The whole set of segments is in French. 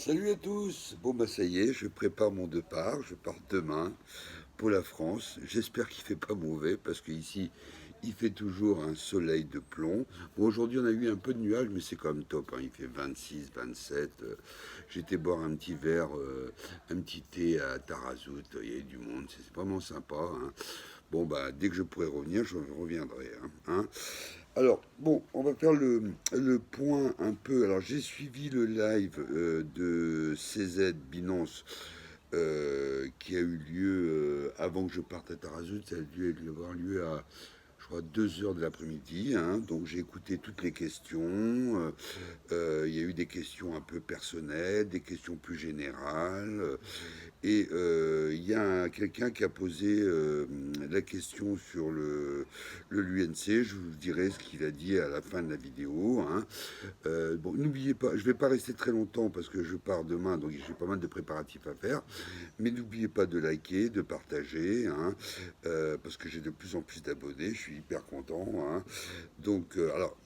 Salut à tous. Bon bah ça y est, je prépare mon départ. Je pars demain pour la France. J'espère qu'il fait pas mauvais parce qu'ici il fait toujours un soleil de plomb. Bon, aujourd'hui on a eu un peu de nuages mais c'est quand même top, hein. Il fait 26, 27. J'étais boire un petit verre, un petit thé à Tarazout. Il y a du monde, c'est vraiment sympa, hein. Bon bah dès que je pourrai revenir, je reviendrai, hein. Alors, bon, on va faire le point un peu. Alors, j'ai suivi le live de CZ Binance qui a eu lieu avant que je parte à Tarazout. Ça a dû avoir lieu à, je crois, 2 heures de l'après-midi, hein. Donc, j'ai écouté toutes les questions. Il y a eu des questions un peu personnelles, des questions plus générales. Et il y a quelqu'un qui a posé la question sur l'UNC. Je vous dirai ce qu'il a dit à la fin de la vidéo, hein. Bon, n'oubliez pas, je ne vais pas rester très longtemps parce que je pars demain, donc j'ai pas mal de préparatifs à faire. Mais n'oubliez pas de liker, de partager, hein, parce que j'ai de plus en plus d'abonnés. Je suis hyper content, hein. Donc, alors,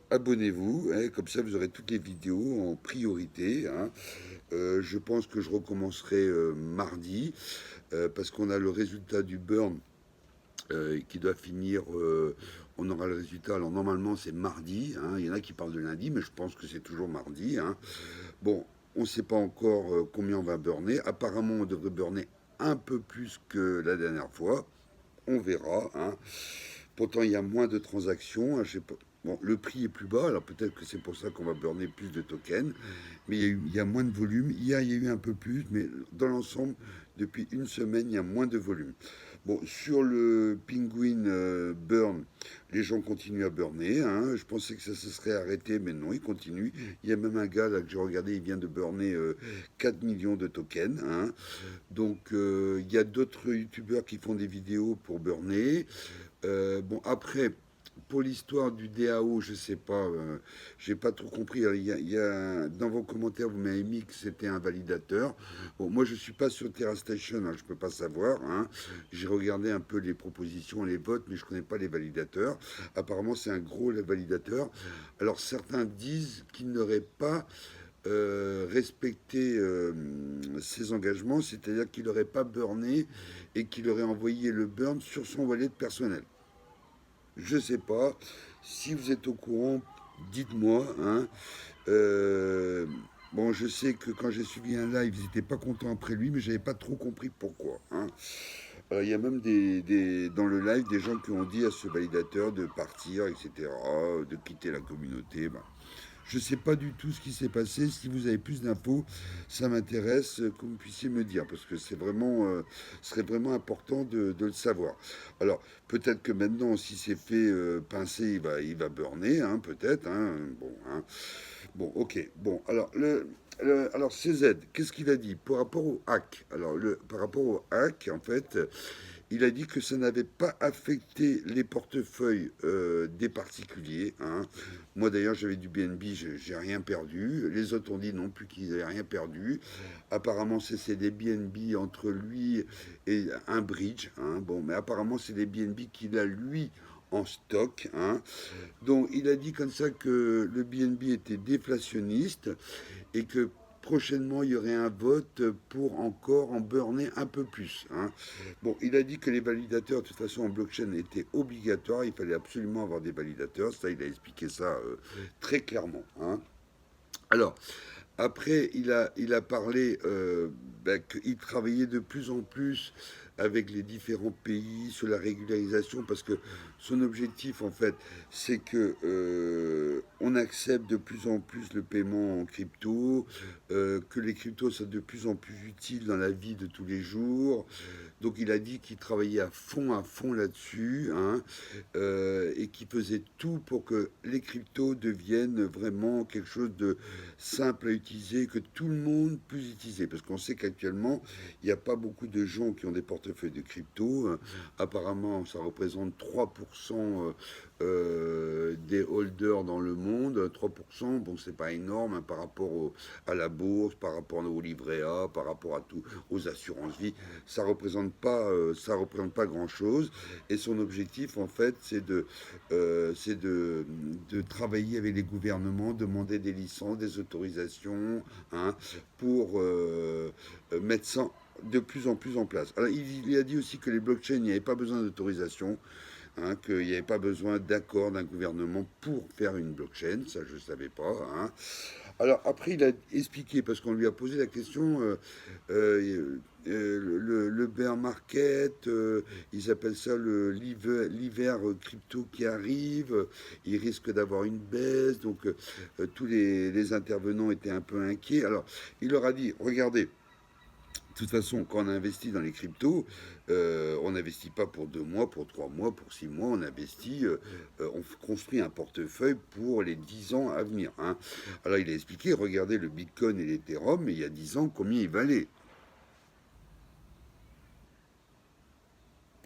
abonnez-vous, hein, comme ça vous aurez toutes les vidéos en priorité, hein. Je pense que je recommencerai mardi parce qu'on a le résultat du burn qui doit finir. On aura le résultat. Alors normalement c'est mardi, hein. Il y en a qui parlent de lundi, mais je pense que c'est toujours mardi, hein. Bon, on ne sait pas encore combien on va burner. Apparemment on devrait burner un peu plus que la dernière fois. On verra, hein. Pourtant, il y a moins de transactions, hein. Je sais pas. Bon, le prix est plus bas, alors peut-être que c'est pour ça qu'on va burner plus de tokens, mais il y a moins de volume. Hier, il y a eu un peu plus, mais dans l'ensemble, depuis une semaine, il y a moins de volume. Bon, sur le Penguin Burn, les gens continuent à burner, hein. Je pensais que ça se serait arrêté, mais non, ils continuent. Il y a même un gars là que j'ai regardé, il vient de burner 4 millions de tokens, hein. Donc, il y a d'autres youtubeurs qui font des vidéos pour burner. Bon, après, pour l'histoire du DAO, je sais pas, j'ai pas trop compris. Alors, dans vos commentaires, vous m'avez mis que c'était un validateur. Bon, moi, je suis pas sur TerraStation, hein, je peux pas savoir, hein. J'ai regardé un peu les propositions, les votes, mais je connais pas les validateurs. Apparemment, c'est un gros validateur. Alors, certains disent qu'il n'aurait pas respecté ses engagements, c'est-à-dire qu'il n'aurait pas burné et qu'il aurait envoyé le burn sur son wallet personnel. Je sais pas. Si vous êtes au courant, dites-moi, hein. Euh, bon, je sais que quand j'ai suivi un live, ils n'étaient pas contents après lui, mais j'avais pas trop compris pourquoi, hein. Il y a même dans le live des gens qui ont dit à ce validateur de partir, etc., de quitter la communauté. Ben, je ne sais pas du tout ce qui s'est passé. Si vous avez plus d'infos, ça m'intéresse que vous puissiez me dire, parce que ce serait vraiment important de le savoir. Alors, peut-être que maintenant, si c'est fait pincer, il va burner, hein, peut-être, hein. Bon, hein. Bon, ok. Bon, alors, alors CZ, qu'est-ce qu'il a dit par rapport au hack? Alors, par rapport au hack, en fait, il a dit que ça n'avait pas affecté les portefeuilles des particuliers, hein. Moi d'ailleurs j'avais du BNB, j'ai rien perdu. Les autres ont dit non plus qu'ils n'avaient rien perdu. Apparemment c'est des BNB entre lui et un bridge, hein. Bon, mais apparemment c'est des BNB qu'il a lui en stock, hein. Donc il a dit comme ça que le BNB était déflationniste et que prochainement il y aurait un vote pour encore en burner un peu plus, hein. Bon, il a dit que les validateurs, de toute façon, en blockchain étaient obligatoires. Il fallait absolument avoir des validateurs. Ça, il a expliqué ça très clairement, hein. Alors, après, il a parlé qu'il travaillait de plus en plus avec les différents pays sur la régularisation parce que son objectif, en fait, c'est que on accepte de plus en plus le paiement en crypto, que les cryptos soient de plus en plus utiles dans la vie de tous les jours. Donc, il a dit qu'il travaillait à fond là-dessus, hein, et qu'il faisait tout pour que les cryptos deviennent vraiment quelque chose de simple à utiliser, que tout le monde puisse utiliser. Parce qu'on sait qu'actuellement, il n'y a pas beaucoup de gens qui ont des portefeuilles portefeuille de crypto. Apparemment, ça représente 3% des holders dans le monde. 3%, bon, c'est pas énorme hein, par rapport à la bourse, par rapport au livret A, par rapport à tout, aux assurances vie. Ça représente pas grand-chose. Et son objectif, en fait, c'est de travailler avec les gouvernements, demander des licences, des autorisations, hein, pour mettre ça de plus en plus en place. Alors, il a dit aussi que les blockchains, il n'y avait pas besoin d'autorisation, hein, qu'il n'y avait pas besoin d'accord d'un gouvernement pour faire une blockchain, ça je ne savais pas. Hein. Alors après, il a expliqué, parce qu'on lui a posé la question, le bear market, ils appellent ça l'hiver crypto qui arrive, il risque d'avoir une baisse, donc tous les intervenants étaient un peu inquiets. Alors, il leur a dit, regardez, de toute façon, quand on investit dans les cryptos, on n'investit pas pour 2 mois, pour 3 mois, pour 6 mois, on investit, on construit un portefeuille pour les 10 ans à venir. Hein. Alors il a expliqué, regardez le Bitcoin et l'Ethereum, il y a 10 ans, combien il valait.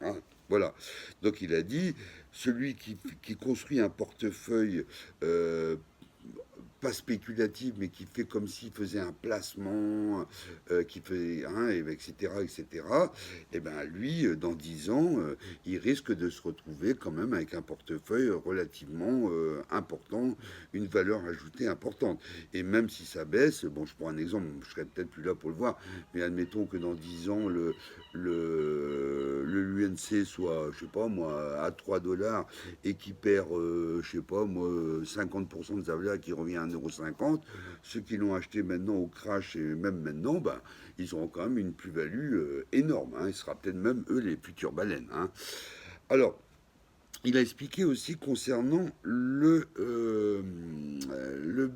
Hein. Voilà. Donc il a dit, celui qui construit un portefeuille pas spéculative, mais qui fait comme s'il faisait un placement, qui fait, hein, etc., etc., et ben lui, dans 10 ans, il risque de se retrouver quand même avec un portefeuille relativement important, une valeur ajoutée importante. Et même si ça baisse, bon, je prends un exemple, je serais peut-être plus là pour le voir, mais admettons que dans 10 ans, l'UNC soit, je sais pas moi, à 3 dollars et qui perd, je sais pas moi, 50% de sa valeur qui revient à 1,50 €, ceux qui l'ont acheté maintenant au crash et même maintenant, ben, ils auront quand même une plus-value énorme. Hein. Il sera peut-être même eux les futures baleines. Hein. Alors, il a expliqué aussi concernant le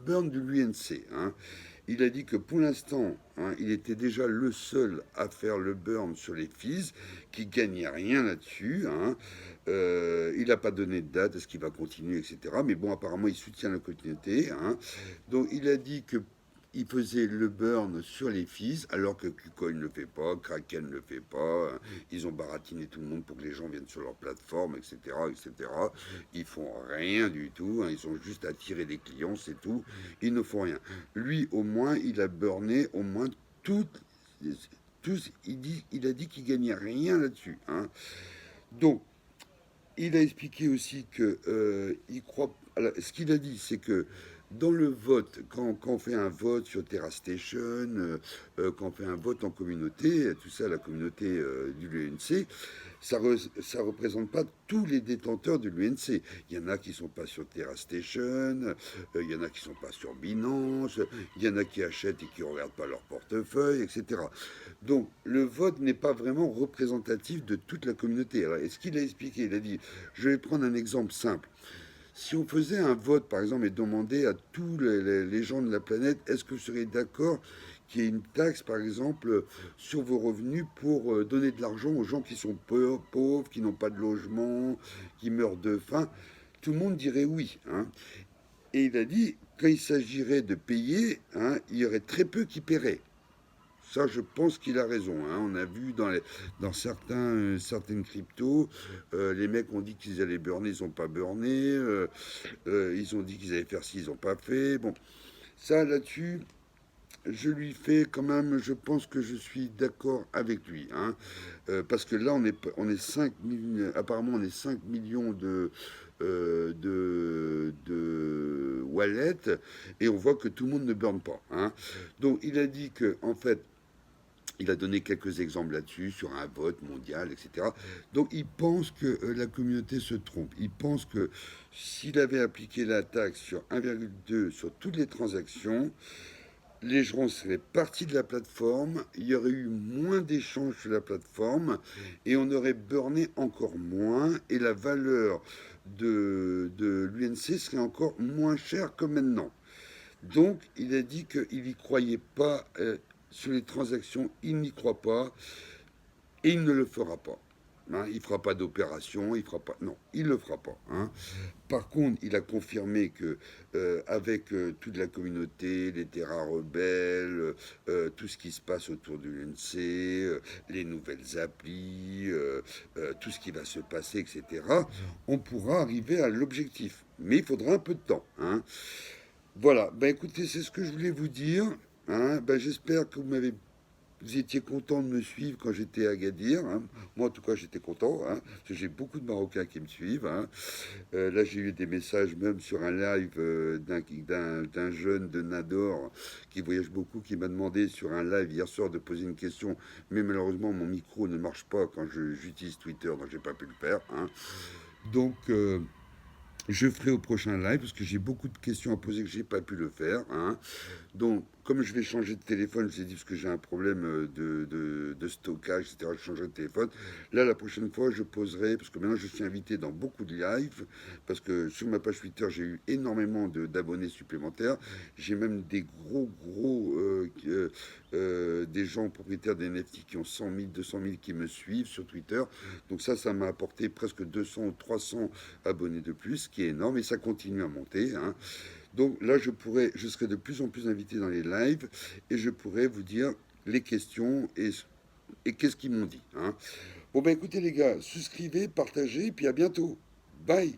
burn de l'UNC. Hein. Il a dit que pour l'instant, hein, il était déjà le seul à faire le burn sur les fees, qui gagnait rien là-dessus. Hein. Il n'a pas donné de date, est-ce qu'il va continuer, etc. Mais bon, apparemment, il soutient la communauté. Hein. Donc, il a dit que il faisait le burn sur les fees, alors que KuCoin ne le fait pas, Kraken ne le fait pas. Hein. Ils ont baratiné tout le monde pour que les gens viennent sur leur plateforme, etc., etc. Ils font rien du tout. Hein. Ils ont juste attiré des clients, c'est tout. Ils ne font rien. Lui, au moins, il a burné au moins toutes. Tous, il a dit qu'il gagnait rien là-dessus. Hein. Donc, il a expliqué aussi que il croit. Alors, ce qu'il a dit, c'est que dans le vote, quand on fait un vote sur TerraStation, quand on fait un vote en communauté, tout ça, la communauté du l'UNC, ça représente pas tous les détenteurs de l'UNC. Il y en a qui sont pas sur TerraStation, il y en a qui sont pas sur Binance, il y en a qui achètent et qui regardent pas leur portefeuille, etc. Donc le vote n'est pas vraiment représentatif de toute la communauté. Alors, et ce qu'il a expliqué, il a dit, je vais prendre un exemple simple. Si on faisait un vote, par exemple, et demandait à tous les gens de la planète, est-ce que vous seriez d'accord qu'il y ait une taxe, par exemple, sur vos revenus pour donner de l'argent aux gens qui sont pauvres, qui n'ont pas de logement, qui meurent de faim, tout le monde dirait oui. Hein. Et il a dit, quand il s'agirait de payer, hein, il y aurait très peu qui paieraient. Ça, je pense qu'il a raison. Hein. On a vu dans certaines cryptos, les mecs ont dit qu'ils allaient burner, ils n'ont pas burné. Ils ont dit qu'ils allaient faire ci, ils n'ont pas fait. Bon, ça, là-dessus, je lui fais quand même, je pense que je suis d'accord avec lui. Hein. Parce que là, on est 5 millions, apparemment, on est 5 millions de wallets et on voit que tout le monde ne burne pas. Hein. Donc, il a dit que, en fait, il a donné quelques exemples là-dessus, sur un vote mondial, etc. Donc il pense que la communauté se trompe. Il pense que s'il avait appliqué la taxe sur 1,2 sur toutes les transactions, les gens seraient partis de la plateforme, il y aurait eu moins d'échanges sur la plateforme et on aurait burné encore moins et la valeur de l'UNC serait encore moins chère que maintenant. Donc, il a dit qu'il n'y croyait pas sur les transactions, il n'y croit pas et il ne le fera pas. Hein, il ne fera pas d'opération, il fera pas. Non, il ne le fera pas. Hein. Par contre, il a confirmé que avec toute la communauté, les terrains rebelles, tout ce qui se passe autour de l'UNC, les nouvelles applis, tout ce qui va se passer, etc., on pourra arriver à l'objectif. Mais il faudra un peu de temps. Hein. Voilà, ben écoutez, c'est ce que je voulais vous dire. Hein. Ben, j'espère que vous étiez content de me suivre quand j'étais à Agadir. Hein. Moi, en tout cas, j'étais content. Hein, parce que j'ai beaucoup de Marocains qui me suivent. Hein. Là, j'ai eu des messages même sur un live d'un jeune de Nador qui voyage beaucoup, qui m'a demandé sur un live hier soir de poser une question. Mais malheureusement, mon micro ne marche pas quand j'utilise Twitter, donc j'ai pas pu le faire. Hein. Donc, je ferai au prochain live parce que j'ai beaucoup de questions à poser que j'ai pas pu le faire. Hein. Donc, comme je vais changer de téléphone, je vous ai dit parce que j'ai un problème de stockage, etc. Je changerai de téléphone. Là, la prochaine fois, je poserai, parce que maintenant je suis invité dans beaucoup de lives, parce que sur ma page Twitter, j'ai eu énormément d'abonnés supplémentaires. J'ai même des gros, des gens propriétaires des NFT qui ont 100 000, 200 000 qui me suivent sur Twitter. Donc ça m'a apporté presque 200 ou 300 abonnés de plus, ce qui est énorme, et ça continue à monter. Hein. Donc là, je serai de plus en plus invité dans les lives et je pourrai vous dire les questions et qu'est-ce qu'ils m'ont dit. Hein. Bon, ben écoutez les gars, souscrivez, partagez, et puis à bientôt. Bye.